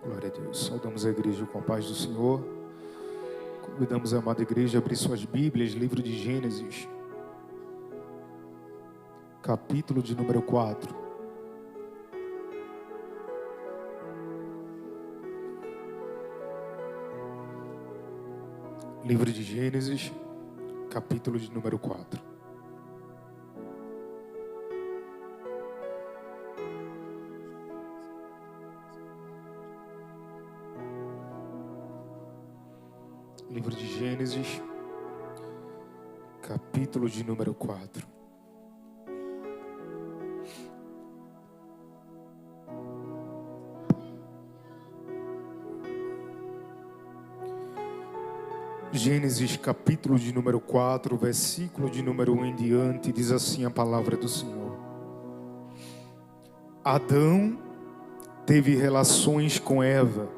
Glória a Deus. Saudamos a igreja com a paz do Senhor. Convidamos a amada igreja a abrir suas Bíblias, livro de Gênesis, capítulo de número 4. Livro de Gênesis, capítulo de número 4. Livro de Gênesis, capítulo de número 4. Gênesis, capítulo de número 4, versículo de número 1 em diante, diz assim a palavra do Senhor. Adão teve relações com Eva,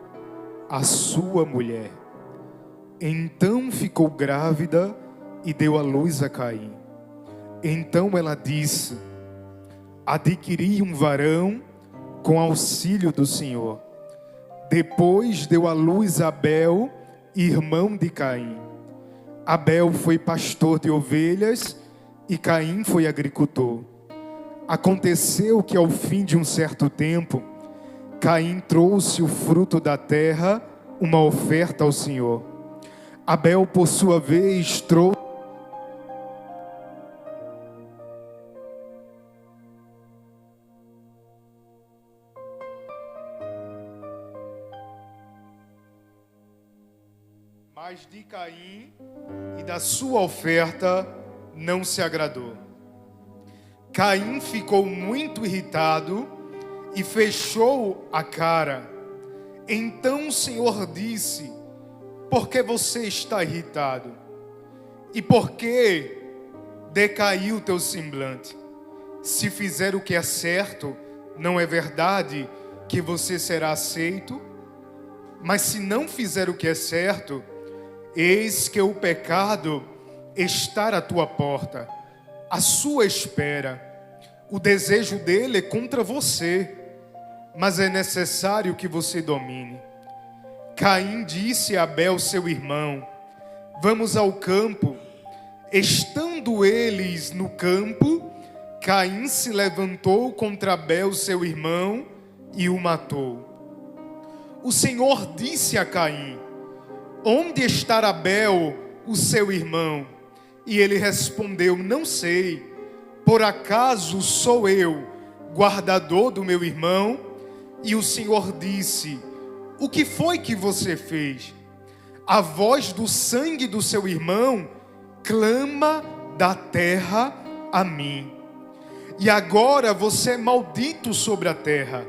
a sua mulher. Então ficou grávida e deu à luz a Caim. Então ela disse: adquiri um varão com auxílio do Senhor. Depois deu à luz a Abel, irmão de Caim. Abel foi pastor de ovelhas e Caim foi agricultor. Aconteceu que ao fim de um certo tempo, Caim trouxe o fruto da terra, uma oferta ao Senhor. Abel, por sua vez, trouxe mas de Caim e da sua oferta não se agradou. Caim ficou muito irritado e fechou a cara. Então o Senhor disse: por que você está irritado? E por que decaiu teu semblante? Se fizer o que é certo, não é verdade que você será aceito? Mas se não fizer o que é certo, eis que o pecado está à tua porta, à sua espera. O desejo dele é contra você, mas é necessário que você domine. Caim disse a Abel, seu irmão: vamos ao campo. Estando eles no campo, Caim se levantou contra Abel, seu irmão, e o matou. O Senhor disse a Caim: onde está Abel, o seu irmão? E ele respondeu: não sei. Por acaso sou eu guardador do meu irmão? E o Senhor disse: o que foi que você fez? A voz do sangue do seu irmão clama da terra a mim. E agora você é maldito sobre a terra,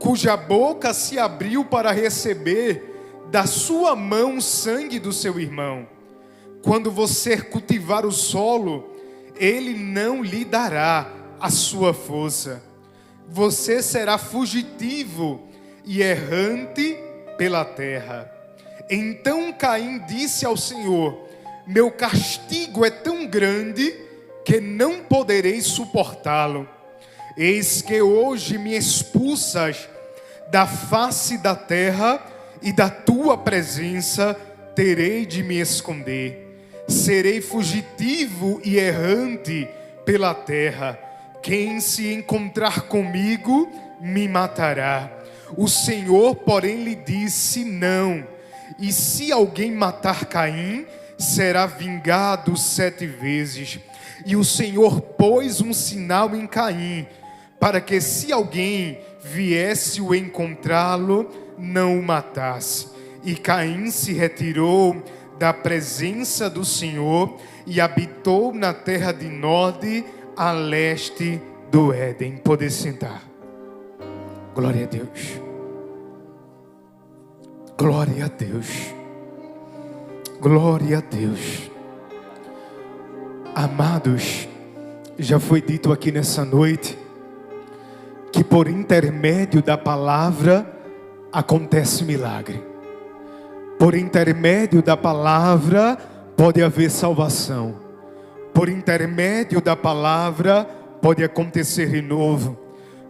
cuja boca se abriu para receber da sua mão o sangue do seu irmão. Quando você cultivar o solo, ele não lhe dará a sua força. Você será fugitivo e errante pela terra. Então Caim disse ao Senhor: meu castigo é tão grande que não poderei suportá-lo. Eis que hoje me expulsas da face da terra, e da tua presença terei de me esconder. Serei fugitivo e errante pela terra. Quem se encontrar comigo me matará. O Senhor, porém, lhe disse: não. E se alguém matar Caim, será vingado 7 vezes. E o Senhor pôs um sinal em Caim, para que se alguém viesse o encontrá-lo, não o matasse. E Caim se retirou da presença do Senhor e habitou na terra de Nod, a leste do Éden. Pode sentar. Glória a Deus. Glória a Deus. Glória a Deus. Amados, já foi dito aqui nessa noite que por intermédio da palavra acontece milagre. Por intermédio da palavra pode haver salvação. Por intermédio da palavra pode acontecer renovo.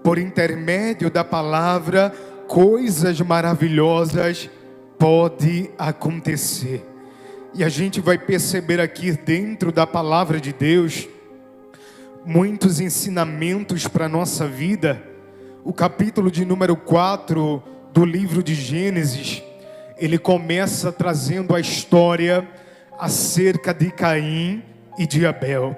Por intermédio da palavra coisas maravilhosas podem acontecer. E a gente vai perceber aqui dentro da palavra de Deus muitos ensinamentos para a nossa vida. O capítulo de número 4 do livro de Gênesis, ele começa trazendo a história acerca de Caim e de Abel,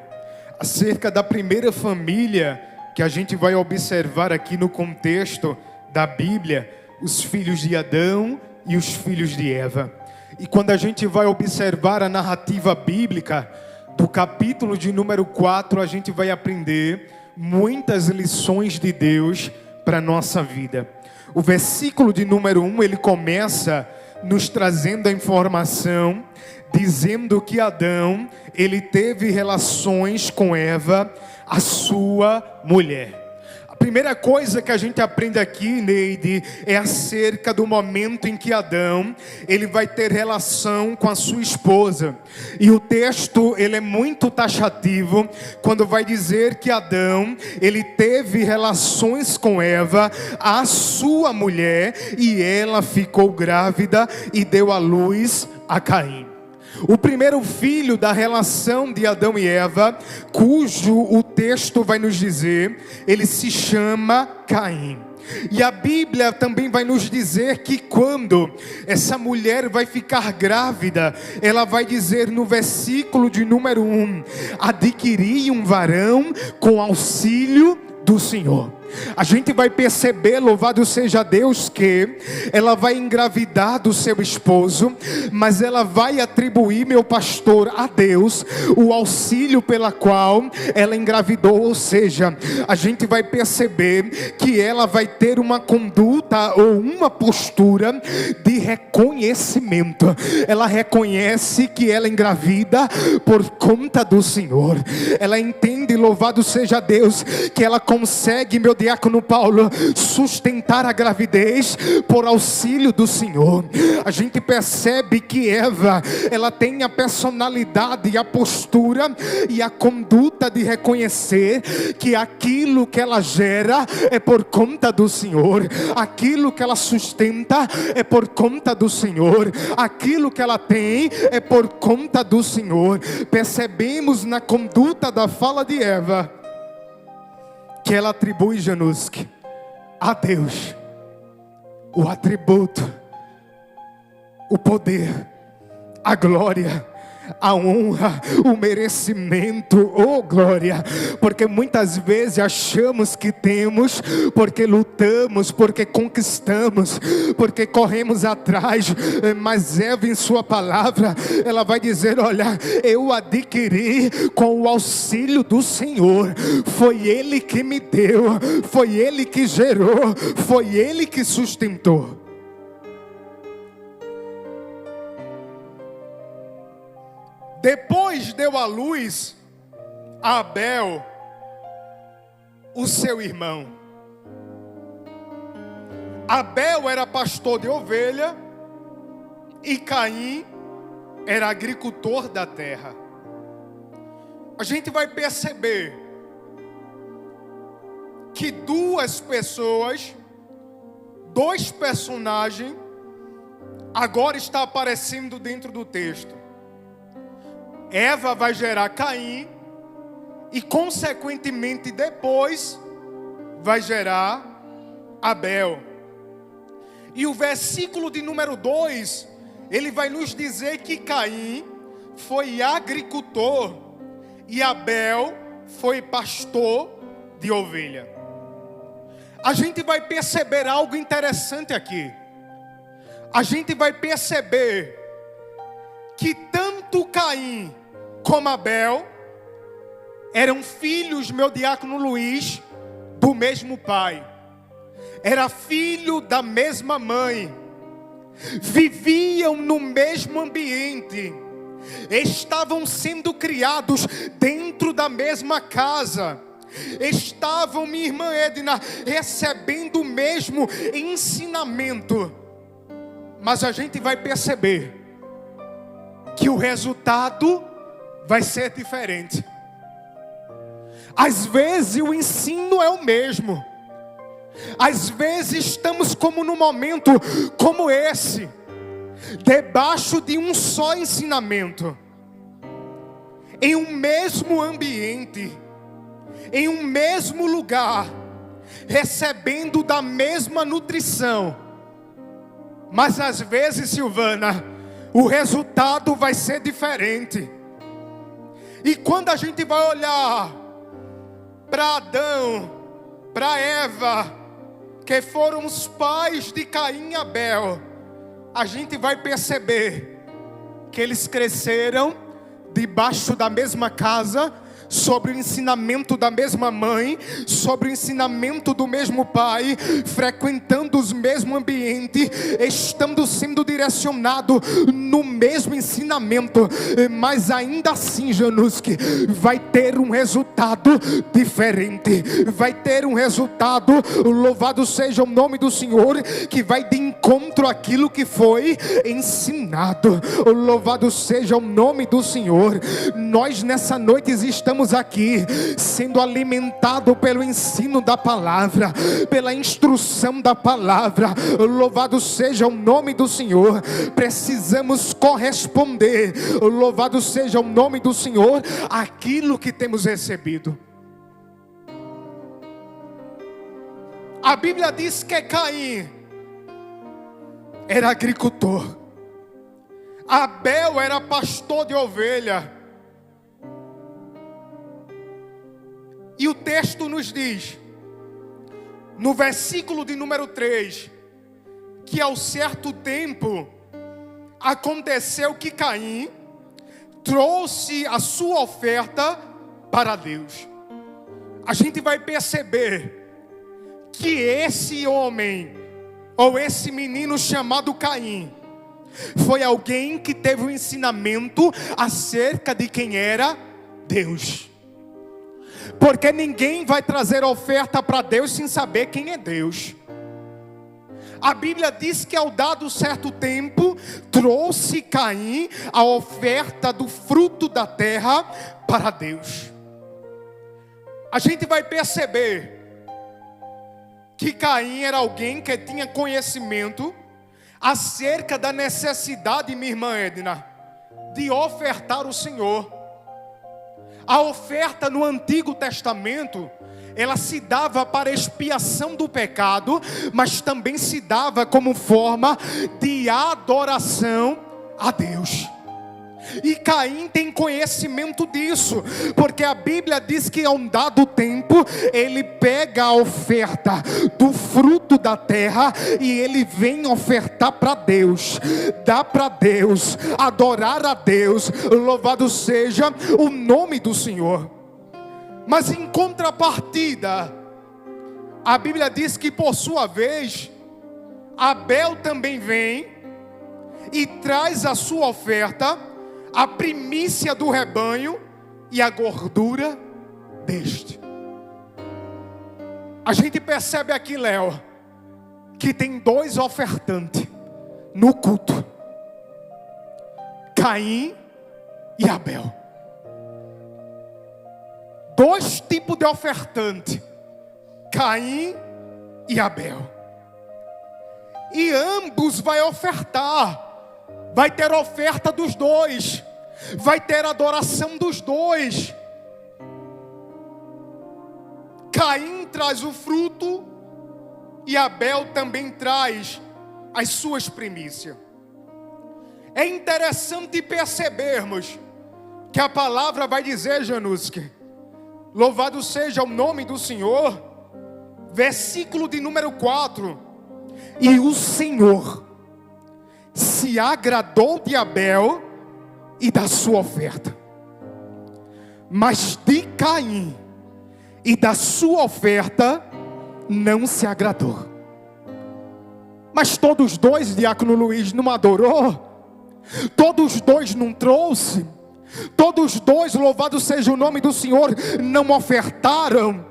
acerca da primeira família que a gente vai observar aqui no contexto da Bíblia, os filhos de Adão e os filhos de Eva. E quando a gente vai observar a narrativa bíblica do capítulo de número 4, a gente vai aprender muitas lições de Deus para a nossa vida. O versículo de número 1, ele começa nos trazendo a informação, dizendo que Adão, ele teve relações com Eva, a sua mulher. A primeira coisa que a gente aprende aqui, Neide, é acerca do momento em que Adão, ele vai ter relação com a sua esposa. E o texto, ele é muito taxativo, quando vai dizer que Adão, ele teve relações com Eva, a sua mulher, e ela ficou grávida e deu à luz a Caim. O primeiro filho da relação de Adão e Eva, cujo o texto vai nos dizer, ele se chama Caim. E a Bíblia também vai nos dizer que quando essa mulher vai ficar grávida, ela vai dizer no versículo de número 1, adquiri um varão com auxílio do Senhor. A gente vai perceber, louvado seja Deus, que ela vai engravidar do seu esposo, mas ela vai atribuir, meu pastor, a Deus o auxílio pela qual ela engravidou. Ou seja, a gente vai perceber que ela vai ter uma conduta ou uma postura de reconhecimento. Ela reconhece que ela engravida por conta do Senhor. Ela entende, louvado seja Deus, que ela consegue, meu diácono Paulo, sustentar a gravidez por auxílio do Senhor. A gente percebe que Eva, ela tem a personalidade, a postura e a conduta de reconhecer que aquilo que ela gera é por conta do Senhor, aquilo que ela sustenta é por conta do Senhor, aquilo que ela tem é por conta do Senhor. Percebemos na conduta da fala de Eva que ela atribui, Januski, a Deus o atributo, o poder, a glória, a honra, o merecimento, oh glória, porque muitas vezes achamos que temos, porque lutamos, porque conquistamos, porque corremos atrás, mas Eva em sua palavra, ela vai dizer, olha, eu adquiri com o auxílio do Senhor, foi Ele que me deu, foi Ele que gerou, foi Ele que sustentou. Depois deu à luz a Abel, o seu irmão. Abel era pastor de ovelha e Caim era agricultor da terra. A gente vai perceber que duas pessoas, dois personagens, agora está aparecendo dentro do texto. Eva vai gerar Caim e consequentemente depois vai gerar Abel. E o versículo de número 2, ele vai nos dizer que Caim foi agricultor e Abel foi pastor de ovelha. A gente vai perceber algo interessante aqui. A gente vai perceber que tanto Caim como Abel eram filhos, meu diácono Luiz, do mesmo pai. Era filho da mesma mãe. Viviam no mesmo ambiente. Estavam sendo criados dentro da mesma casa. Estavam, minha irmã Edna, recebendo o mesmo ensinamento. Mas a gente vai perceber que o resultado vai ser diferente. Às vezes o ensino é o mesmo, Às vezes estamos como num momento como esse, debaixo de um só ensinamento, em um mesmo ambiente, em um mesmo lugar, recebendo da mesma nutrição. Mas às vezes, Silvana, o resultado vai ser diferente. E quando a gente vai olhar para Adão, para Eva, que foram os pais de Caim e Abel, a gente vai perceber que eles cresceram debaixo da mesma casa, sobre o ensinamento da mesma mãe, sobre o ensinamento do mesmo pai, frequentando os mesmos ambientes, estando sendo direcionado no mesmo ensinamento, mas ainda assim, Januski, vai ter um resultado diferente, vai ter um resultado, louvado seja o nome do Senhor, que vai de encontro àquilo que foi ensinado. Louvado seja o nome do Senhor. Nós nessa noite estamos aqui sendo alimentado pelo ensino da palavra, pela instrução da palavra. Louvado seja o nome do Senhor. Precisamos corresponder, louvado seja o nome do Senhor, aquilo que temos recebido. A Bíblia diz que Caim era agricultor, Abel era pastor de ovelha. E o texto nos diz, no versículo de número 3, que ao certo tempo aconteceu que Caim trouxe a sua oferta para Deus. A gente vai perceber que esse homem, ou esse menino chamado Caim, foi alguém que teve um ensinamento acerca de quem era Deus. Porque ninguém vai trazer oferta para Deus sem saber quem é Deus. A Bíblia diz que ao dado certo tempo, trouxe Caim a oferta do fruto da terra para Deus. A gente vai perceber que Caim era alguém que tinha conhecimento acerca da necessidade, minha irmã Edna, de ofertar o Senhor. A oferta no Antigo Testamento, ela se dava para expiação do pecado, mas também se dava como forma de adoração a Deus. E Caim tem conhecimento disso, porque a Bíblia diz que a um dado tempo, ele pega a oferta do fruto da terra e ele vem ofertar para Deus, dá para Deus, adorar a Deus, louvado seja o nome do Senhor. Mas em contrapartida, a Bíblia diz que por sua vez, Abel também vem e traz a sua oferta, a primícia do rebanho e a gordura deste. A gente percebe aqui, Léo, que tem dois ofertantes no culto: Caim e Abel. Dois tipos de ofertante: Caim e Abel. E ambos vai ofertar. Vai ter oferta dos dois, vai ter adoração dos dois. Caim traz o fruto e Abel também traz as suas primícias. É interessante percebermos que a palavra vai dizer, Januski, louvado seja o nome do Senhor, versículo de número 4: e o Senhor se agradou de Abel e da sua oferta, mas de Caim e da sua oferta não se agradou. Mas todos dois, diácono Luiz, não adorou? Todos dois não trouxe? Todos dois, louvado seja o nome do Senhor, não ofertaram?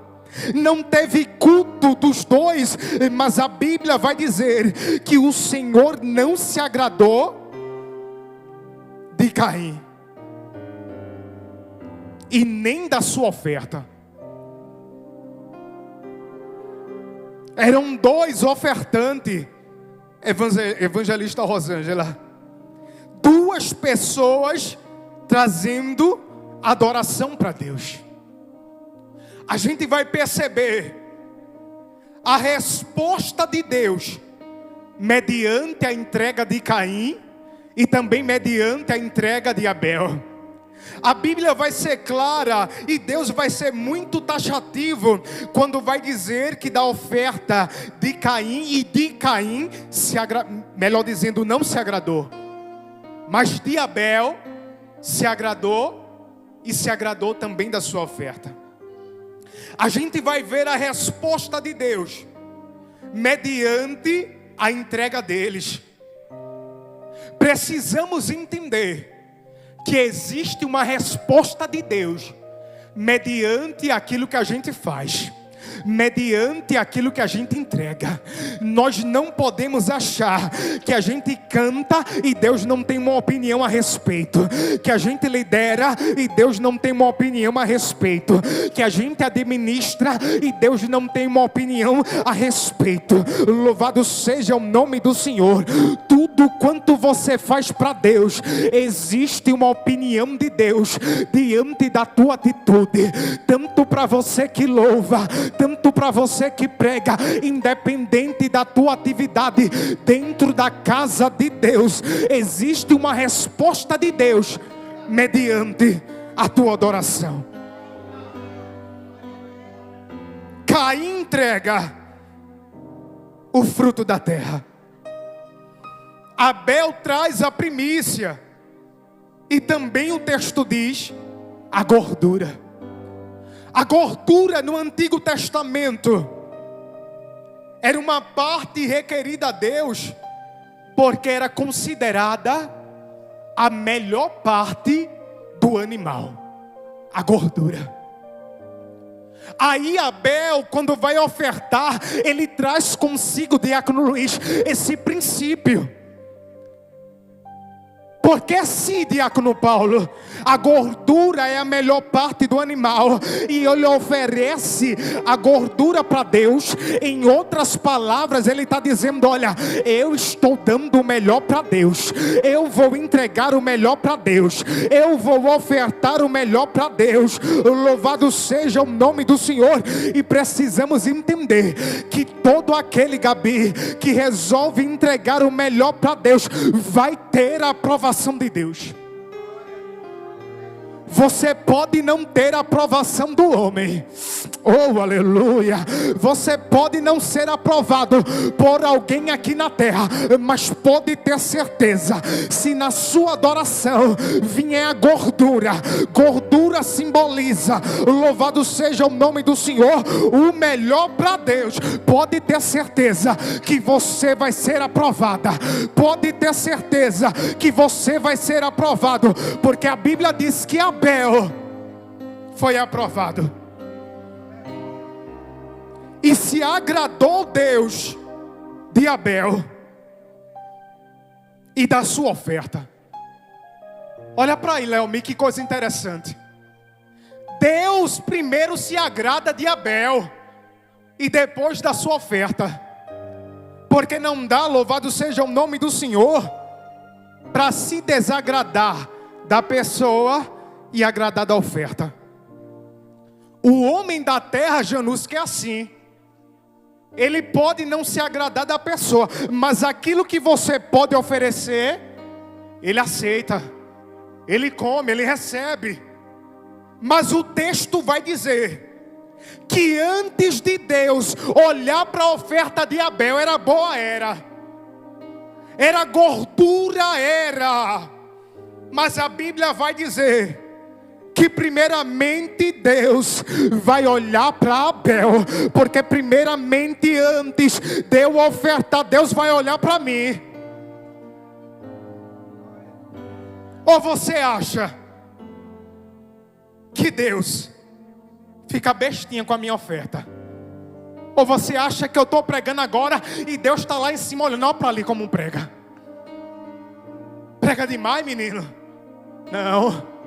Não teve culto dos dois? Mas a Bíblia vai dizer que o Senhor não se agradou de Caim e nem da sua oferta. Eram 2 ofertantes. Evangelista Rosângela. 2 pessoas trazendo adoração para Deus. A gente vai perceber a resposta de Deus mediante a entrega de Caim e também mediante a entrega de Abel. A Bíblia vai ser clara e Deus vai ser muito taxativo quando vai dizer que da oferta de Caim e de Caim melhor dizendo, não se agradou, mas de Abel se agradou e se agradou também da sua oferta. A gente vai ver a resposta de Deus mediante a entrega deles. Precisamos entender que existe uma resposta de Deus mediante aquilo que a gente faz, mediante aquilo que a gente entrega. Nós não podemos achar que a gente canta e Deus não tem uma opinião a respeito, que a gente lidera e Deus não tem uma opinião a respeito, que a gente administra e Deus não tem uma opinião a respeito. Louvado seja o nome do Senhor. Tudo quanto você faz para Deus, existe uma opinião de Deus diante da tua atitude, tanto para você que louva, tanto para você que prega, independente da tua atividade dentro da casa de Deus, existe uma resposta de Deus mediante a tua adoração. Caim entrega o fruto da terra, Abel traz a primícia, e também o texto diz a gordura. A gordura no Antigo Testamento era uma parte requerida a Deus, porque era considerada a melhor parte do animal, a gordura. Aí Abel, quando vai ofertar, ele traz consigo, diácono Luiz, esse princípio. Porque se, diácono Paulo, a gordura é a melhor parte do animal e ele oferece a gordura para Deus, em outras palavras ele está dizendo, olha, eu estou dando o melhor para Deus, eu vou entregar o melhor para Deus, eu vou ofertar o melhor para Deus. Louvado seja o nome do Senhor. E precisamos entender que todo aquele, Gabi, que resolve entregar o melhor para Deus, vai ter a aprovação de Deus. Você pode não ter a aprovação do homem, oh aleluia, você pode não ser aprovado por alguém aqui na terra, mas pode ter certeza, se na sua adoração vier a gordura, gordura simboliza, louvado seja o nome do Senhor, o melhor para Deus, pode ter certeza que você vai ser aprovada, pode ter certeza que você vai ser aprovado, porque a Bíblia diz que Abel foi aprovado e se agradou Deus de Abel e da sua oferta. Olha para aí, Leomi, que coisa interessante. Deus primeiro se agrada de Abel e depois da sua oferta, porque não dá, louvado seja o nome do Senhor, para se desagradar da pessoa e agradar da oferta. O homem da terra, Janus, que é assim, ele pode não se agradar da pessoa, mas aquilo que você pode oferecer, ele aceita, ele come, ele recebe. Mas o texto vai dizer que antes de Deus olhar para a oferta de Abel, era boa, era gordura, mas a Bíblia vai dizer que primeiramente Deus vai olhar para Abel, porque primeiramente antes de eu ofertar, Deus vai olhar para mim. Ou você acha que Deus fica bestinha com a minha oferta? Ou você acha que eu estou pregando agora e Deus está lá em cima olhando para ali como prega? Prega demais, menino? Não.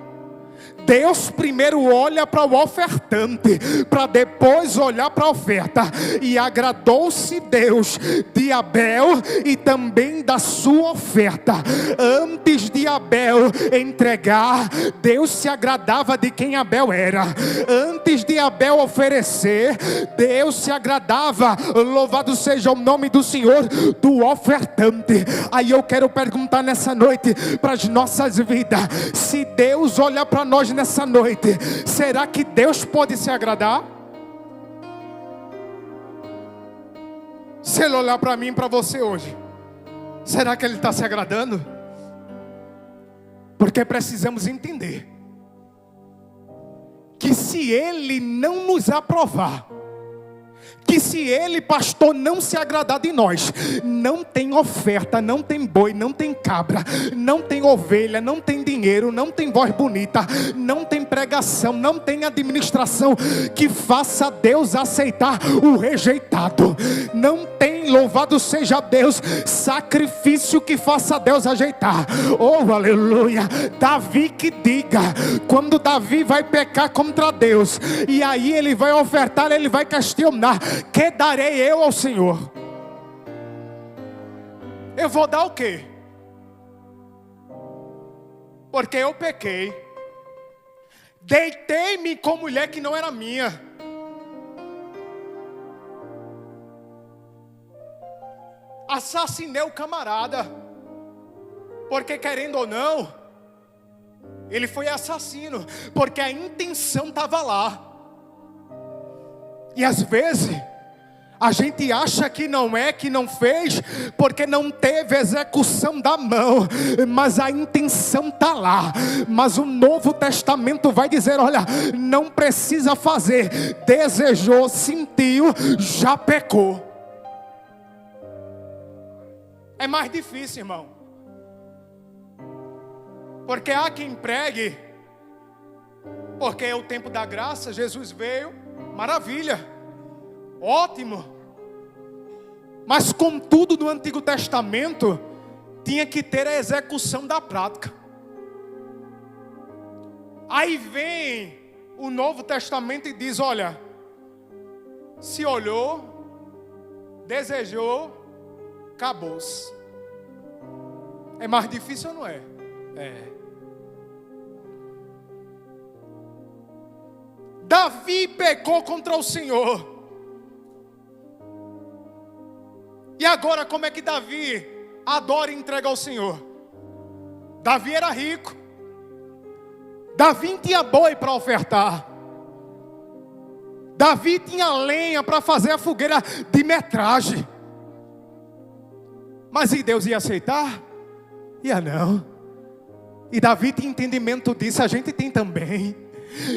Deus primeiro olha para o ofertante, para depois olhar para a oferta. E agradou-se Deus de Abel e também da sua oferta. Antes de Abel entregar, Deus se agradava de quem Abel era. Antes de Abel oferecer, Deus se agradava, louvado seja o nome do Senhor, do ofertante. Aí eu quero perguntar nessa noite para as nossas vidas: se Deus olha para nós nessa noite, será que Deus pode se agradar? Se Ele olhar para mim e para você hoje, será que Ele está se agradando? Porque precisamos entender que se Ele não nos aprovar, que se Ele, pastor, não se agradar de nós, não tem oferta, não tem boi, não tem cabra, não tem ovelha, não tem dinheiro, não tem voz bonita, não tem pregação, não tem administração que faça Deus aceitar o rejeitado. Não tem, louvado seja Deus, sacrifício que faça Deus ajeitar. Oh, aleluia. Davi que diga, quando Davi vai pecar contra Deus, e aí ele vai ofertar, ele vai questionar: que darei eu ao Senhor? Eu vou dar o quê? Porque eu pequei, deitei-me com mulher que não era minha, assassinei o camarada, porque querendo ou não, ele foi assassino, porque a intenção estava lá. E às vezes a gente acha que não é, que não fez, porque não teve execução da mão, mas a intenção está lá. Mas o Novo Testamento vai dizer: olha, não precisa fazer, desejou, sentiu, já pecou. É mais difícil, irmão, porque há quem pregue, porque é o tempo da graça, Jesus veio, maravilha, ótimo. Mas contudo, no Antigo Testamento tinha que ter a execução da prática. Aí vem o Novo Testamento e diz: olha, se olhou, desejou, acabou-se. É mais difícil ou não é? É. Davi pecou contra o Senhor. E agora como é que Davi adora e entrega ao Senhor? Davi era rico. Davi tinha boi para ofertar. Davi tinha lenha para fazer a fogueira de metragem. Mas e Deus ia aceitar? Ia não. E Davi tinha entendimento disso, a gente tem também.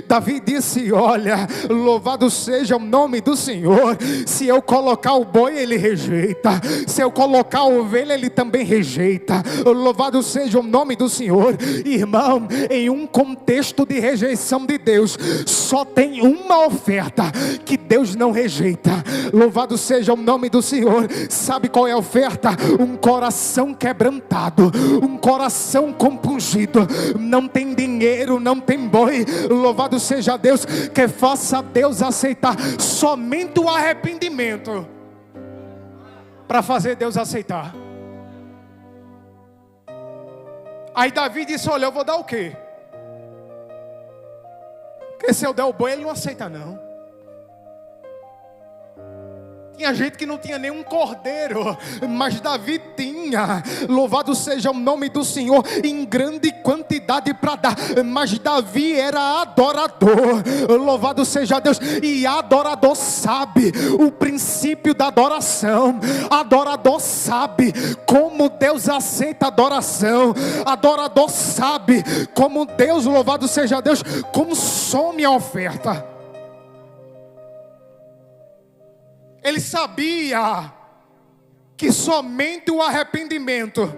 Davi disse: olha, louvado seja o nome do Senhor. Se eu colocar o boi, ele rejeita. Se eu colocar a ovelha, ele também rejeita. Louvado seja o nome do Senhor. Irmão, em um contexto de rejeição de Deus, só tem uma oferta que Deus não rejeita. Louvado seja o nome do Senhor. Sabe qual é a oferta? Um coração quebrantado, um coração compungido. Não tem dinheiro, não tem boi. Louvado seja Deus, que faça Deus aceitar. Somente o arrependimento para fazer Deus aceitar. Aí Davi disse: olha, eu vou dar o quê? Porque se eu der o boi, ele não aceita não. Tinha gente que não tinha nenhum cordeiro, mas Davi tinha. Louvado seja o nome do Senhor, em grande quantidade para dar. Mas Davi era adorador. Louvado seja Deus. E adorador sabe o princípio da adoração. Adorador sabe como Deus aceita a adoração. Adorador sabe como Deus, louvado seja Deus, consome a oferta. Ele sabia que somente o arrependimento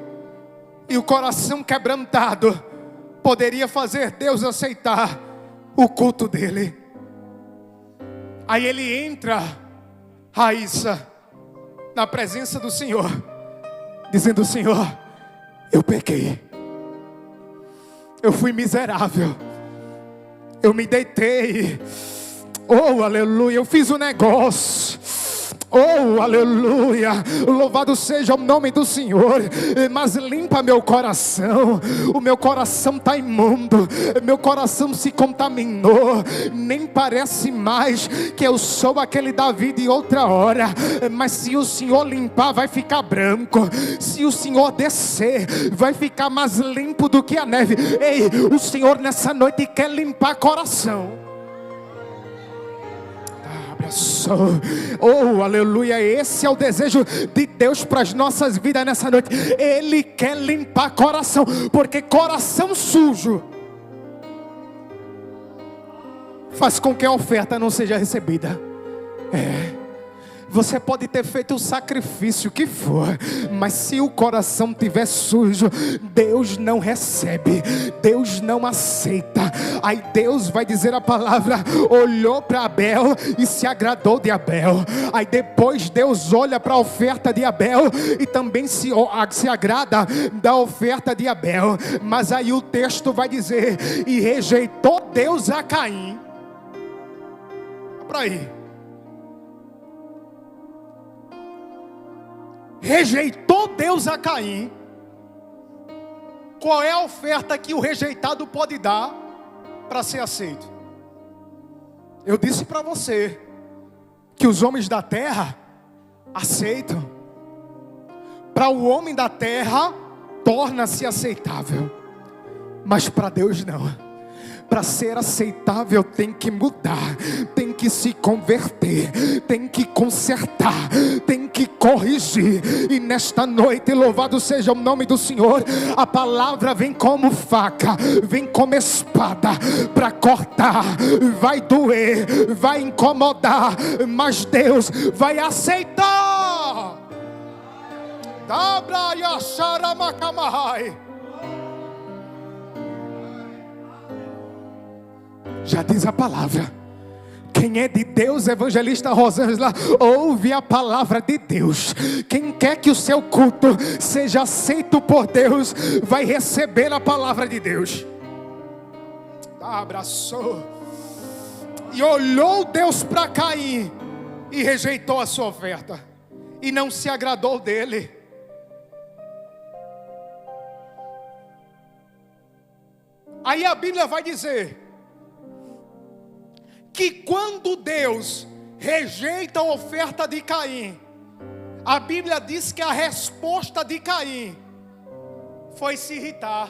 e o coração quebrantado poderia fazer Deus aceitar o culto dele. Aí ele entra, Raíssa, na presença do Senhor, dizendo: Senhor, eu pequei, eu fui miserável, eu me deitei. Oh, aleluia, eu fiz um negócio. Oh, aleluia, louvado seja o nome do Senhor. Mas limpa meu coração. O meu coração está imundo, meu coração se contaminou. Nem parece mais que eu sou aquele Davi de outra hora. Mas se o Senhor limpar, vai ficar branco. Se o Senhor descer, vai ficar mais limpo do que a neve. Ei, o Senhor nessa noite quer limpar coração. Oh, aleluia, esse é o desejo de Deus para as nossas vidas nessa noite. Ele quer limpar coração, porque coração sujo faz com que a oferta não seja recebida. Você pode ter feito o sacrifício que for, mas se o coração estiver sujo, Deus não recebe, Deus não aceita. Aí Deus vai dizer a palavra, olhou para Abel e se agradou de Abel. Aí depois Deus olha para a oferta de Abel e também se agrada da oferta de Abel. Mas aí o texto vai dizer, e rejeitou Deus a Caim. Para aí. Rejeitou Deus a Caim. Qual é a oferta que o rejeitado pode dar para ser aceito? Eu disse para você que os homens da terra aceitam. Para o homem da terra torna-se aceitável, mas para Deus não. Para ser aceitável tem que mudar, tem que se converter, tem que consertar, tem que corrigir. E nesta noite, louvado seja o nome do Senhor, a palavra vem como faca, vem como espada para cortar. Vai doer, vai incomodar, mas Deus vai aceitar. Já diz a palavra, quem é de Deus, evangelista Rosângela, ouve a palavra de Deus. Quem quer que o seu culto seja aceito por Deus, vai receber a palavra de Deus. Abraçou. E olhou Deus para Caim e rejeitou a sua oferta, e não se agradou dele. Aí a Bíblia vai dizer que quando Deus rejeita a oferta de Caim, a Bíblia diz que a resposta de Caim foi se irritar.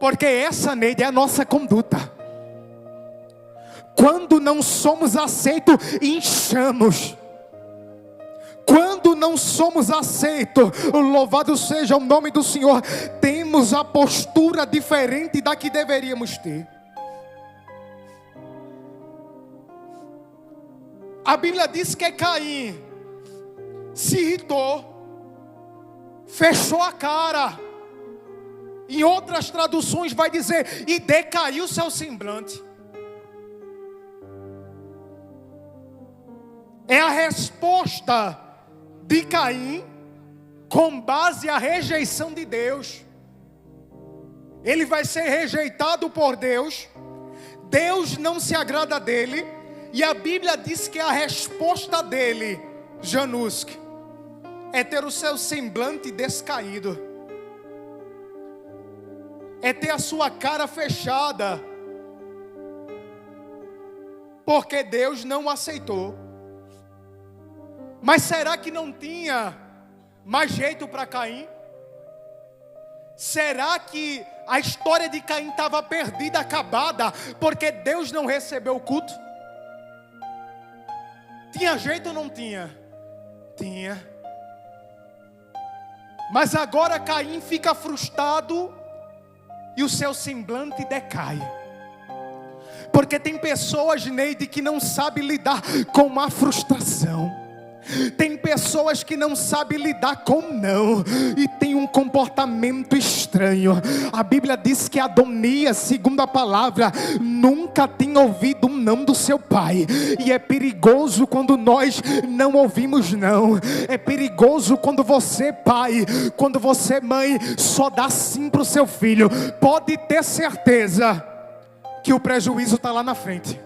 Porque essa, Neide, é a nossa conduta. Quando não somos aceitos, inchamos. Quando não somos aceitos, louvado seja o nome do Senhor, temos a postura diferente da que deveríamos ter. A Bíblia diz que Caim se irritou, fechou a cara. Em outras traduções vai dizer, e decaiu seu semblante. É a resposta de Caim com base à rejeição de Deus. Ele vai ser rejeitado por Deus. Deus não se agrada dele. E a Bíblia diz que a resposta dele, Janusk, é ter o seu semblante descaído, é ter a sua cara fechada, porque Deus não aceitou. Mas será que não tinha mais jeito para Caim? Será que a história de Caim estava perdida, acabada, porque Deus não recebeu o culto? Tinha jeito ou não tinha? Tinha. Mas agora Caim fica frustrado e o seu semblante decai. Porque tem pessoas, Neide, que não sabem lidar com a frustração. Tem pessoas que não sabem lidar com não, e tem um comportamento estranho. A Bíblia diz que Adonias, segundo a palavra, nunca tinha ouvido um não do seu pai. E é perigoso quando nós não ouvimos não. É perigoso quando você, pai, quando você, mãe, só dá sim para o seu filho. Pode ter certeza, que o prejuízo está lá na frente.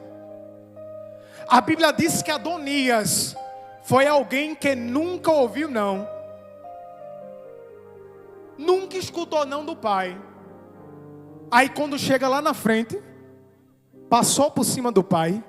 A Bíblia diz que Adonias foi alguém que nunca ouviu não. Nunca escutou não do pai. Aí quando chega lá na frente, passou por cima do pai,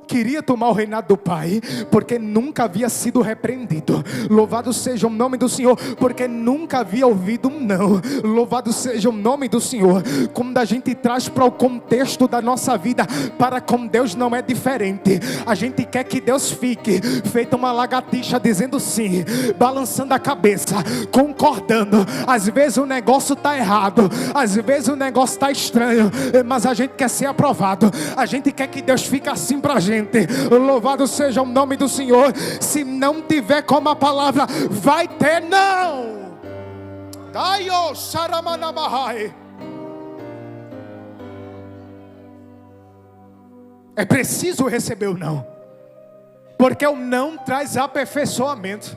queria tomar o reinado do pai, porque nunca havia sido repreendido. Louvado seja o nome do Senhor, porque nunca havia ouvido um não. Louvado seja o nome do Senhor. Quando a gente traz para o contexto da nossa vida, para com Deus não é diferente. A gente quer que Deus fique feito uma lagartixa, dizendo sim, balançando a cabeça, concordando. Às vezes o negócio está errado, às vezes o negócio está estranho, mas a gente quer ser aprovado. A gente quer que Deus fique assim para a gente. Louvado seja o nome do Senhor. Se não tiver como a palavra, vai ter não. É preciso receber o não, porque o não traz aperfeiçoamento.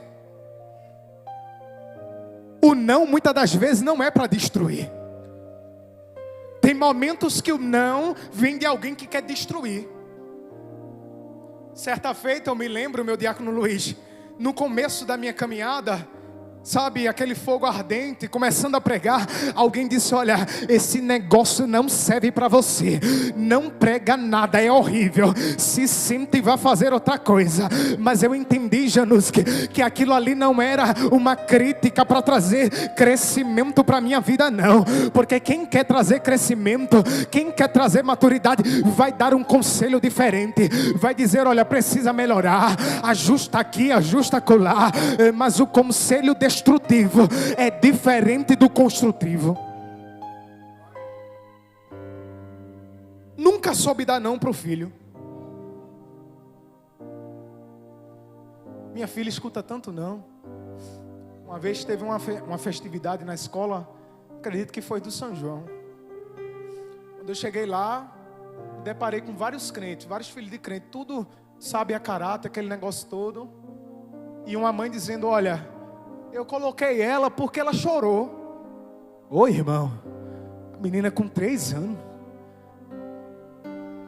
O não muitas das vezes não é para destruir. Tem momentos que o não vem de alguém que quer destruir. Certa feita eu me lembro, meu diácono Luiz, no começo da minha caminhada, sabe, aquele fogo ardente, começando a pregar, alguém disse: olha, esse negócio não serve para você, não prega nada, é horrível, se sente e vai fazer outra coisa. Mas eu entendi, Janus, que aquilo ali não era uma crítica para trazer crescimento para a minha vida, não, porque quem quer trazer crescimento, quem quer trazer maturidade, vai dar um conselho diferente, vai dizer: olha, precisa melhorar, ajusta aqui, ajusta acolá, mas o conselho destrutivo é diferente do construtivo. Nunca soube dar não para o filho. Minha filha escuta tanto não. Uma vez teve uma festividade na escola, acredito que foi do São João. Quando eu cheguei lá, me deparei com vários crentes, vários filhos de crente, tudo sabe a caráter, aquele negócio todo. E uma mãe dizendo: olha, eu coloquei ela porque ela chorou. Oi, irmão, a menina com 3 anos.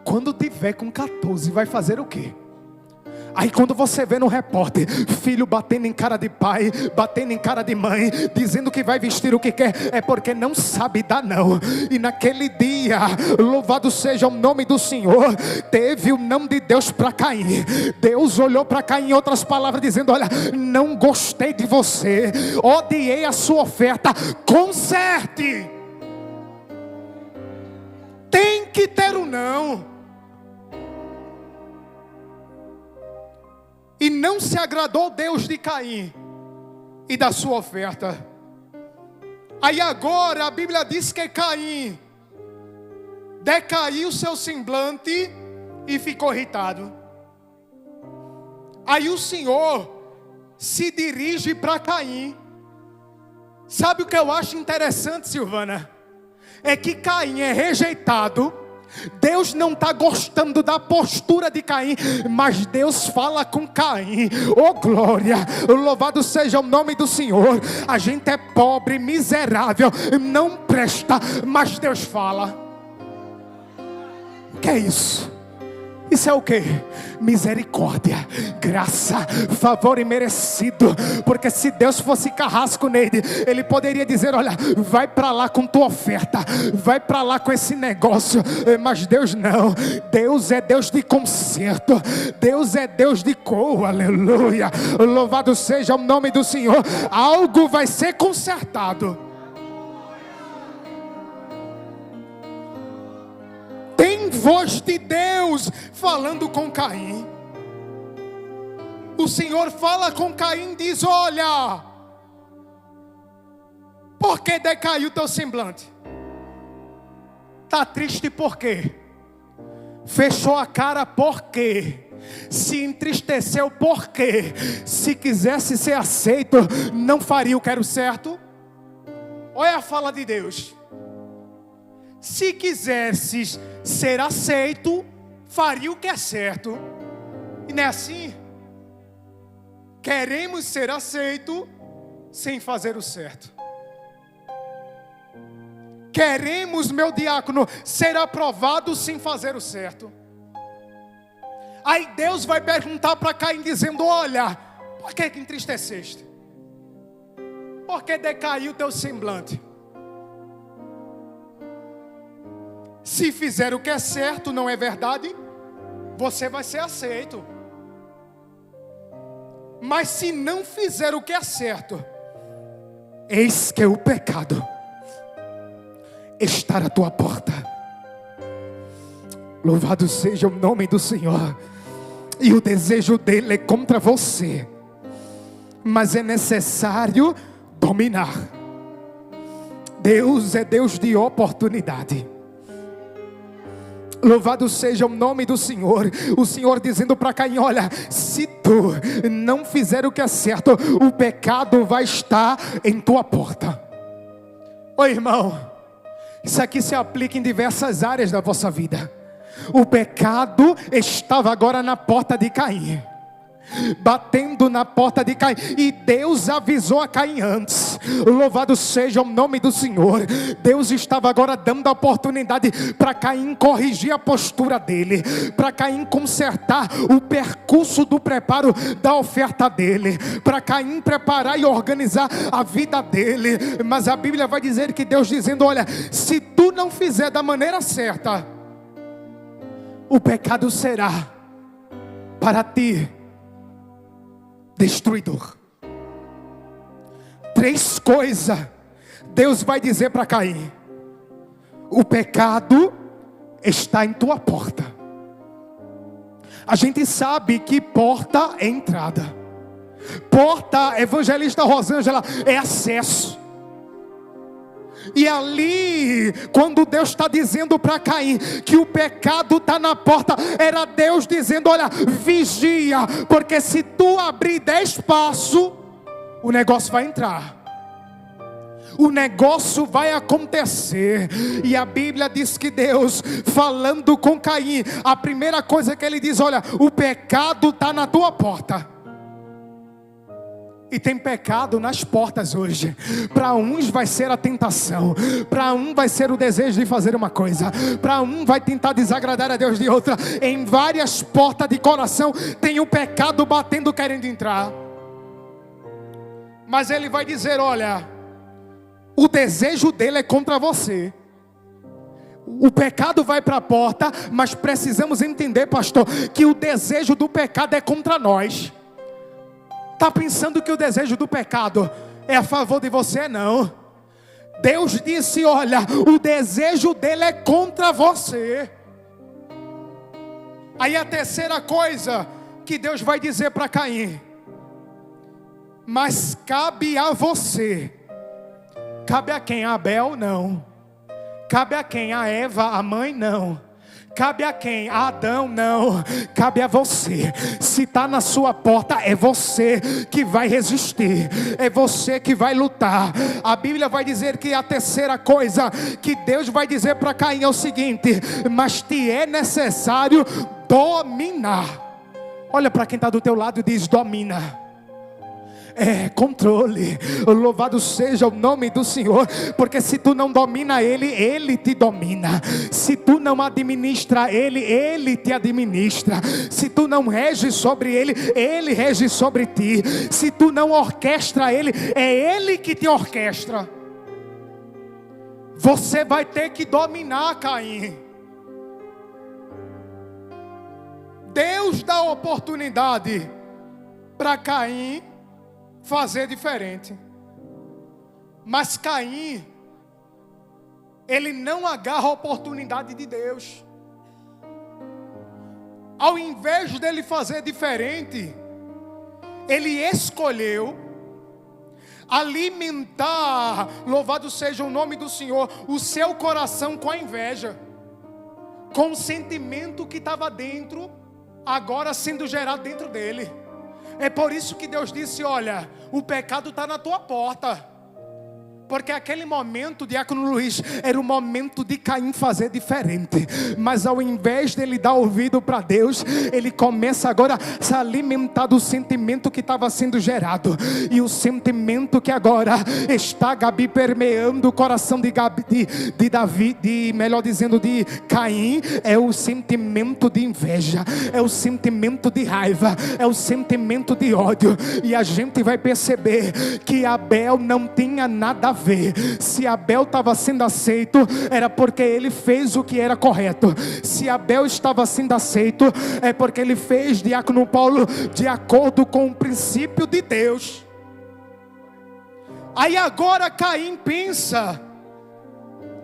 Quando tiver com 14, vai fazer o quê? Aí quando você vê no repórter, filho batendo em cara de pai, batendo em cara de mãe, dizendo que vai vestir o que quer, é porque não sabe dar não. E naquele dia, louvado seja o nome do Senhor, teve o não de Deus para Caim. Deus olhou para Caim, em outras palavras, dizendo: olha, não gostei de você, odiei a sua oferta, conserte. Tem que ter o não. E não se agradou Deus de Caim e da sua oferta. Aí agora a Bíblia diz que Caim decaiu seu semblante e ficou irritado. Aí o Senhor se dirige para Caim. Sabe o que eu acho interessante, Silvana? É que Caim é rejeitado. Deus não está gostando da postura de Caim, mas Deus fala com Caim. Oh glória, louvado seja o nome do Senhor. A gente é pobre, miserável, não presta, mas Deus fala. O que é isso? Isso é o que? Misericórdia, graça, favor imerecido. Porque se Deus fosse carrasco nele, ele poderia dizer: olha, vai para lá com tua oferta, vai para lá com esse negócio. Mas Deus não. Deus é Deus de conserto, Deus é Deus de aleluia. Louvado seja o nome do Senhor. Algo vai ser consertado. Tem voz de Deus falando com Caim. O Senhor fala com Caim e diz: olha, por que decaiu teu semblante? Está triste por quê? Fechou a cara por quê? Se entristeceu por quê? Se quisesse ser aceito, não faria o que era o certo? Olha a fala de Deus. Se quisesses ser aceito, faria o que é certo. E não é assim? Queremos ser aceito sem fazer o certo. queremos, meu diácono, ser aprovados sem fazer o certo. Aí Deus vai perguntar para Caim dizendo: olha, por que entristeceste? Por que decaiu o teu semblante? Se fizer o que é certo, não é verdade? Você vai ser aceito. Mas se não fizer o que é certo, eis que o pecado está à tua porta. Louvado seja o nome do Senhor. E o desejo dele é contra você, mas é necessário dominar. Deus é Deus de oportunidade. Louvado seja o nome do Senhor. O Senhor dizendo para Caim: olha, se tu não fizer o que é certo, o pecado vai estar em tua porta. Ô irmão, isso aqui se aplica em diversas áreas da vossa vida. O pecado estava agora na porta de Caim, batendo na porta de Caim, e Deus avisou a Caim antes. Louvado seja o nome do Senhor. Deus estava agora dando a oportunidade para Caim corrigir a postura dele, para Caim consertar o percurso do preparo da oferta dele, para Caim preparar e organizar a vida dele. Mas a Bíblia vai dizer que Deus dizendo: olha, se tu não fizer da maneira certa, o pecado será para ti destruidor. 3 coisas Deus vai dizer para Caim: o pecado está em tua porta. A gente sabe que porta é entrada, porta, evangelista Rosângela, é acesso. E ali, quando Deus está dizendo para Caim que o pecado está na porta, era Deus dizendo: olha, vigia, porque se tu abrir 10 passos, o negócio vai entrar, o negócio vai acontecer. E a Bíblia diz que Deus, falando com Caim, a primeira coisa que ele diz: olha, o pecado está na tua porta. E tem pecado nas portas hoje. Para uns vai ser a tentação, para um vai ser o desejo de fazer uma coisa, para um vai tentar desagradar a Deus de outra. Em várias portas de coração tem o pecado batendo, querendo entrar. Mas ele vai dizer: olha, o desejo dele é contra você. O pecado vai para a porta, mas precisamos entender, pastor, que o desejo do pecado é contra nós. Está pensando que o desejo do pecado é a favor de você? Não. Deus disse: olha, o desejo dele é contra você. Aí a terceira coisa que Deus vai dizer para Caim: mas cabe a você. Cabe a quem? A Abel? Não. Cabe a quem? A Eva, a mãe? Não. Cabe a quem? A Adão? Não. Cabe a você. Se está na sua porta, é você que vai resistir, é você que vai lutar. A Bíblia vai dizer que a terceira coisa que Deus vai dizer para Caim é o seguinte: mas te é necessário dominar. Olha para quem está do teu lado e diz: domina. É controle. Louvado seja o nome do Senhor. Porque se tu não domina Ele, Ele te domina. Se tu não administra Ele, Ele te administra. Se tu não rege sobre Ele, Ele rege sobre ti. Se tu não orquestra Ele, é Ele que te orquestra. Você vai ter que dominar, Caim. Deus dá oportunidade para Caim fazer diferente. Mas Caim, ele não agarra a oportunidade de Deus. Ao invés dele fazer diferente, ele escolheu alimentar, louvado seja o nome do Senhor, o seu coração com a inveja, com o sentimento que estava dentro, agora sendo gerado dentro dele. É por isso que Deus disse: olha, o pecado está na tua porta. Porque aquele momento, diácono Luiz, era o momento de Caim fazer diferente. Mas ao invés dele dar ouvido para Deus, ele começa agora a se alimentar do sentimento que estava sendo gerado. E o sentimento que agora está, Gabi, permeando o coração de Davi, melhor dizendo, de Caim, é o sentimento de inveja, é o sentimento de raiva, é o sentimento de ódio. E a gente vai perceber que Abel não tinha nada a ver. Se Abel estava sendo aceito, era porque ele fez o que era correto. Se Abel estava sendo aceito, é porque ele fez, diácono Paulo, de acordo com o princípio de Deus. Aí agora Caim pensa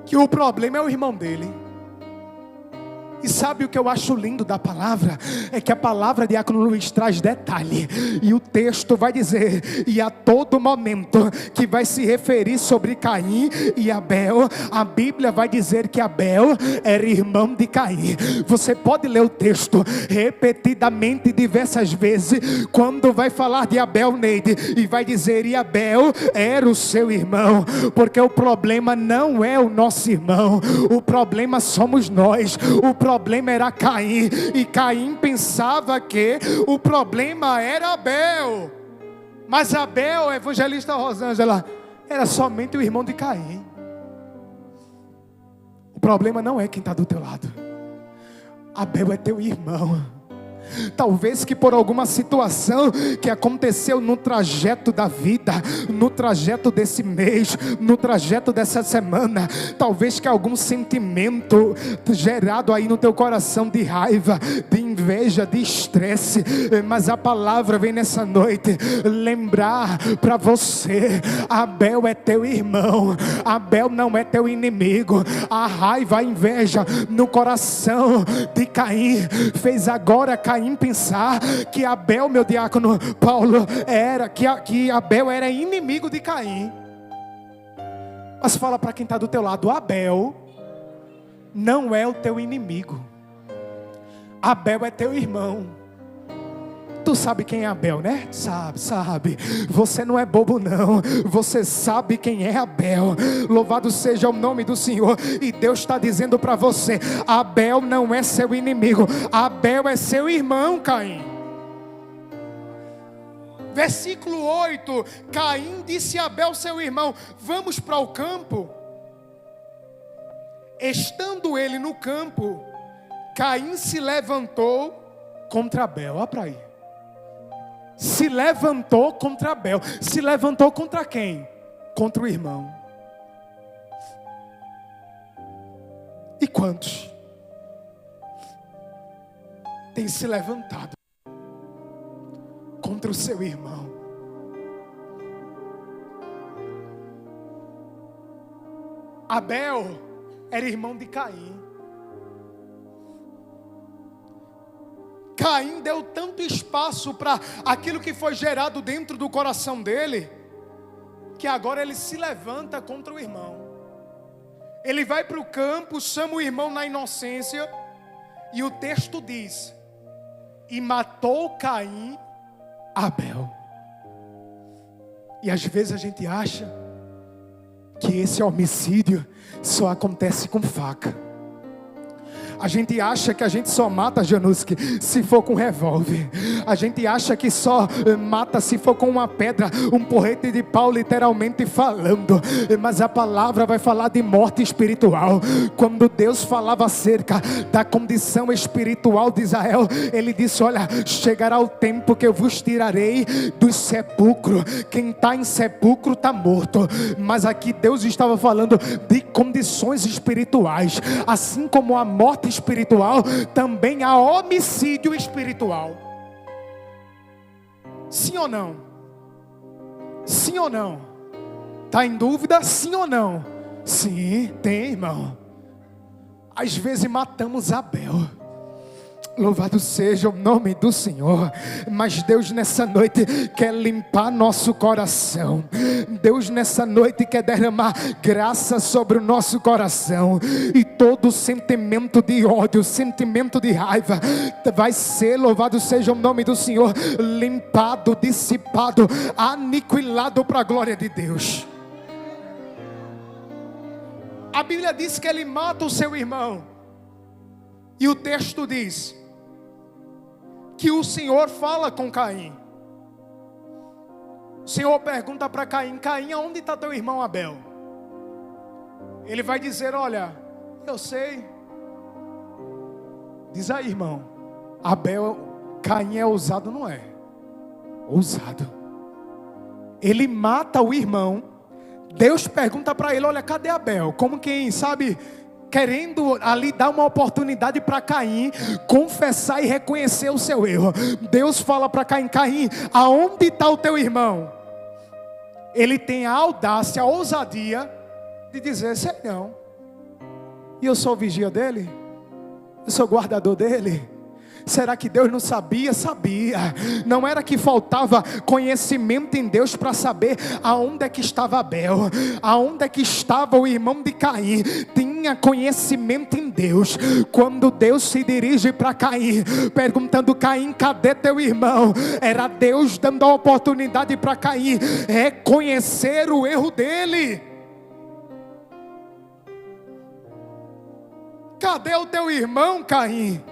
que o problema é o irmão dele. E sabe o que eu acho lindo da palavra? É que a palavra, diácono Luiz, traz detalhe. E o texto vai dizer, e a todo momento que vai se referir sobre Caim e Abel, a Bíblia vai dizer que Abel era irmão de Caim. Você pode ler o texto repetidamente, diversas vezes, quando vai falar de Abel, Neide, e vai dizer, e Abel era o seu irmão. Porque o problema não é o nosso irmão, o problema somos nós. O problema era Caim, e Caim pensava que o problema era Abel. Mas Abel, a evangelista Rosângela, era somente o irmão de Caim. O problema não é quem está do teu lado. Abel é teu irmão. Talvez que por alguma situação que aconteceu no trajeto da vida, no trajeto desse mês, no trajeto dessa semana, talvez que algum sentimento gerado aí no teu coração de raiva, de inveja, de estresse, mas a palavra vem nessa noite lembrar para você, Abel é teu irmão, Abel não é teu inimigo. A raiva, a inveja no coração de Caim fez agora Caim pensar que Abel, meu diácono Paulo, que Abel era inimigo de Caim. Mas fala para quem está do teu lado, Abel não é o teu inimigo. Abel é teu irmão. Tu sabe quem é Abel, né? Sabe. Você não é bobo não. Você sabe quem é Abel. Louvado seja o nome do Senhor. E Deus está dizendo para você, Abel não é seu inimigo. Abel é seu irmão, Caim. Versículo 8. Caim disse a Abel, seu irmão, vamos para o campo. Estando ele no campo, Caim se levantou contra Abel. Olha para aí. Se levantou contra Abel. Se levantou contra quem? Contra o irmão. E quantos tem se levantado contra o seu irmão? Abel era irmão de Caim. Caim deu tanto espaço para aquilo que foi gerado dentro do coração dele, que agora ele se levanta contra o irmão. Ele vai para o campo, chama o irmão na inocência, e o texto diz, e matou Caim Abel. E às vezes a gente acha que esse homicídio só acontece com faca. A gente acha que a gente só mata, Januski, se for com revólver. A gente acha que só mata se for com uma pedra, um porrete de pau, literalmente falando. Mas a palavra vai falar de morte espiritual. Quando Deus falava acerca da condição espiritual de Israel, Ele disse, olha, chegará o tempo que eu vos tirarei do sepulcro. Quem está em sepulcro está morto. Mas aqui Deus estava falando de condições espirituais. Assim como a morte espiritual, também há homicídio espiritual. Sim ou não? Sim ou não? Está em dúvida? Sim ou não? Sim, tem, irmão. Às vezes matamos Abel. Louvado seja o nome do Senhor. Mas Deus nessa noite quer limpar nosso coração. Deus nessa noite quer derramar graça sobre o nosso coração. E todo sentimento de ódio, sentimento de raiva, vai ser, louvado seja o nome do Senhor, limpado, dissipado, aniquilado para a glória de Deus. A Bíblia diz que ele mata o seu irmão. E o texto diz que o Senhor fala com Caim. O Senhor pergunta para Caim: Caim, aonde está teu irmão Abel? Ele vai dizer: olha, eu sei. Diz aí, irmão, Caim é ousado, não é? Ousado. Ele mata o irmão. Deus pergunta para ele: olha, cadê Abel? Como quem, sabe, querendo ali dar uma oportunidade para Caim confessar e reconhecer o seu erro. Deus fala para Caim: Caim, aonde está o teu irmão? Ele tem a audácia, a ousadia de dizer: sei não. E eu sou o vigia dele? Eu sou o guardador dele? Será que Deus não sabia? Sabia. Não era que faltava conhecimento em Deus para saber aonde é que estava Abel, aonde é que estava o irmão de Caim. Tinha conhecimento em Deus. Quando Deus se dirige para Caim, perguntando: Caim, cadê teu irmão? Era Deus dando a oportunidade para Caim reconhecer o erro dele. Cadê o teu irmão, Caim?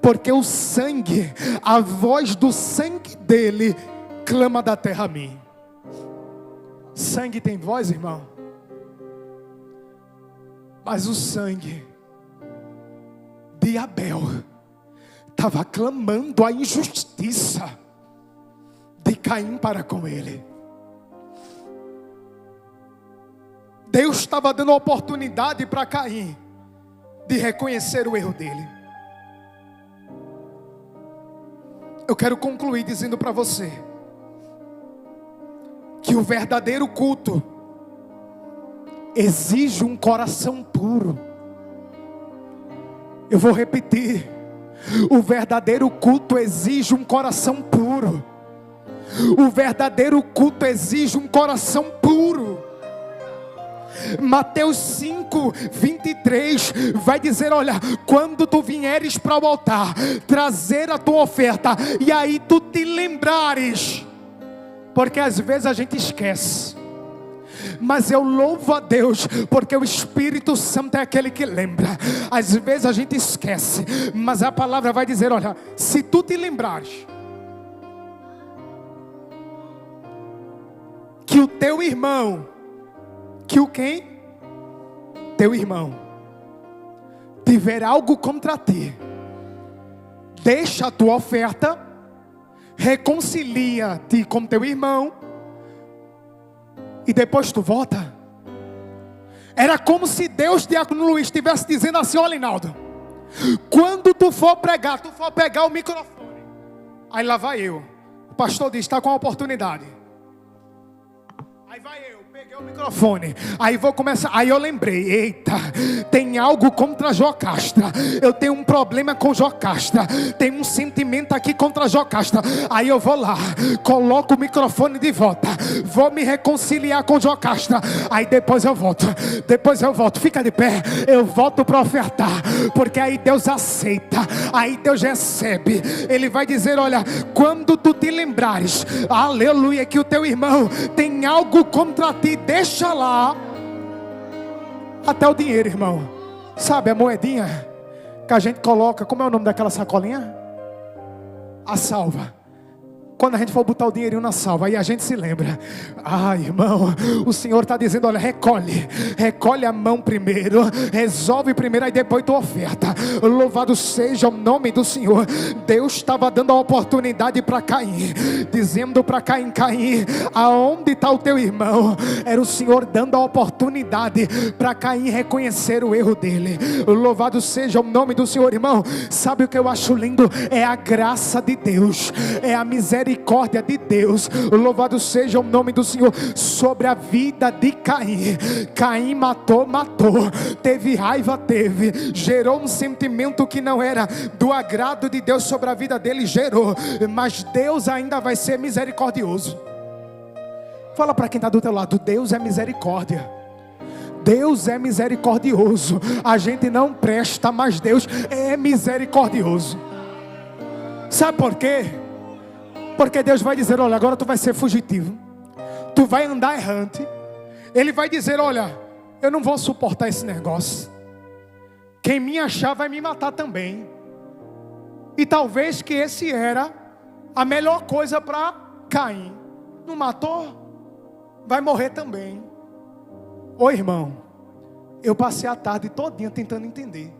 Porque o sangue, a voz do sangue dele clama da terra a mim. Sangue tem voz, irmão? Mas o sangue de Abel estava clamando a injustiça de Caim para com ele. Deus estava dando oportunidade para Caim de reconhecer o erro dele. Eu quero concluir dizendo para você que o verdadeiro culto exige um coração puro. Eu vou repetir: o verdadeiro culto exige um coração puro. O verdadeiro culto exige um coração puro. Mateus 5:23 vai dizer: olha, quando tu vieres para o altar trazer a tua oferta, e aí tu te lembrares, porque às vezes a gente esquece, mas eu louvo a Deus, porque o Espírito Santo é aquele que lembra. Às vezes a gente esquece, mas a palavra vai dizer: olha, se tu te lembrares que o teu irmão, que o quem? Teu irmão tiver algo contra ti, deixa a tua oferta, reconcilia-te com teu irmão e depois tu volta. Era como se Deus, Diácono Luiz, estivesse dizendo assim: olha, Hinaldo, quando tu for pregar, tu for pegar o microfone, aí lá vai eu, o pastor diz: está com a oportunidade. Aí vai eu, peguei o microfone, aí vou começar, aí eu lembrei: eita, tem algo contra Jocasta, eu tenho um problema com Jocasta, tem um sentimento aqui contra Jocasta. Aí eu vou lá, coloco o microfone de volta, vou me reconciliar com Jocasta, aí depois eu volto, fica de pé, eu volto para ofertar, porque aí Deus aceita, aí Deus recebe. Ele vai dizer: olha, quando tu te lembrares, aleluia, que o teu irmão tem algo contra ti, deixa lá. Até o dinheiro, irmão, sabe a moedinha que a gente coloca, como é o nome daquela sacolinha? A salva. Quando a gente for botar o dinheirinho na salva, aí a gente se lembra: ah, irmão, o Senhor está dizendo: olha, recolhe a mão primeiro, resolve primeiro, aí depois tua oferta. Louvado seja o nome do Senhor. Deus estava dando a oportunidade para Caim, dizendo para Caim: Caim, aonde está o teu irmão? Era o Senhor dando a oportunidade para Caim reconhecer o erro dele. Louvado seja o nome do Senhor, irmão. Sabe o que eu acho lindo? É a graça de Deus, é a misericórdia de Deus, louvado seja o nome do Senhor, sobre a vida de Caim. Caim matou, teve raiva, gerou um sentimento que não era do agrado de Deus sobre a vida dele, gerou, mas Deus ainda vai ser misericordioso. Fala para quem está do teu lado: Deus é misericórdia. Deus é misericordioso. A gente não presta, mas Deus é misericordioso. Sabe por quê? Porque Deus vai dizer: olha, agora tu vai ser fugitivo, tu vai andar errante. Ele vai dizer: olha, eu não vou suportar esse negócio. Quem me achar vai me matar também. E talvez que esse era a melhor coisa para Caim. Não matou? Vai morrer também. Ô irmão, eu passei a tarde todinha tentando entender.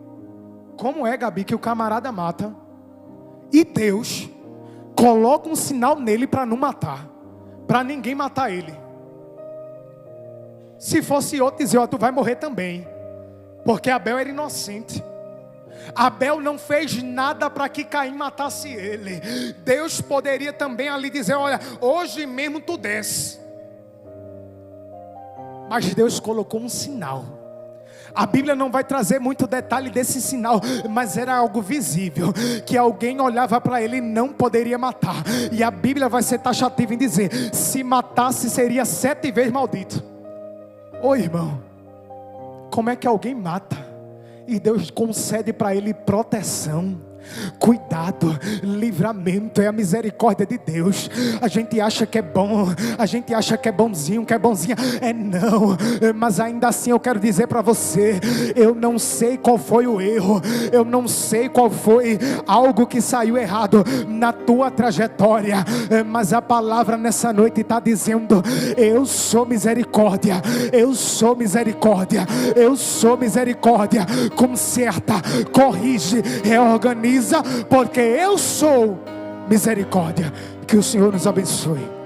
Como é, Gabi, que o camarada mata e Deus coloca um sinal nele para não matar, para ninguém matar ele. Se fosse outro, dizer, ó, tu vai morrer também, porque Abel era inocente. Abel não fez nada para que Caim matasse ele. Deus poderia também ali dizer, olha, hoje mesmo tu desce. Mas Deus colocou um sinal. A Bíblia não vai trazer muito detalhe desse sinal, mas era algo visível, que alguém olhava para ele e não poderia matar. E a Bíblia vai ser taxativa em dizer, se matasse seria 7 vezes maldito. Ô irmão, como é que alguém mata e Deus concede para ele proteção, cuidado, livramento? É a misericórdia de Deus. A gente acha que é bom, a gente acha que é bonzinho, que é bonzinha. É não, mas ainda assim eu quero dizer para você, eu não sei qual foi o erro, eu não sei qual foi algo que saiu errado na tua trajetória, mas a palavra nessa noite está dizendo, eu sou misericórdia, eu sou misericórdia, eu sou misericórdia. Conserta, corrige, reorganiza, porque eu sou misericórdia. Que o Senhor nos abençoe.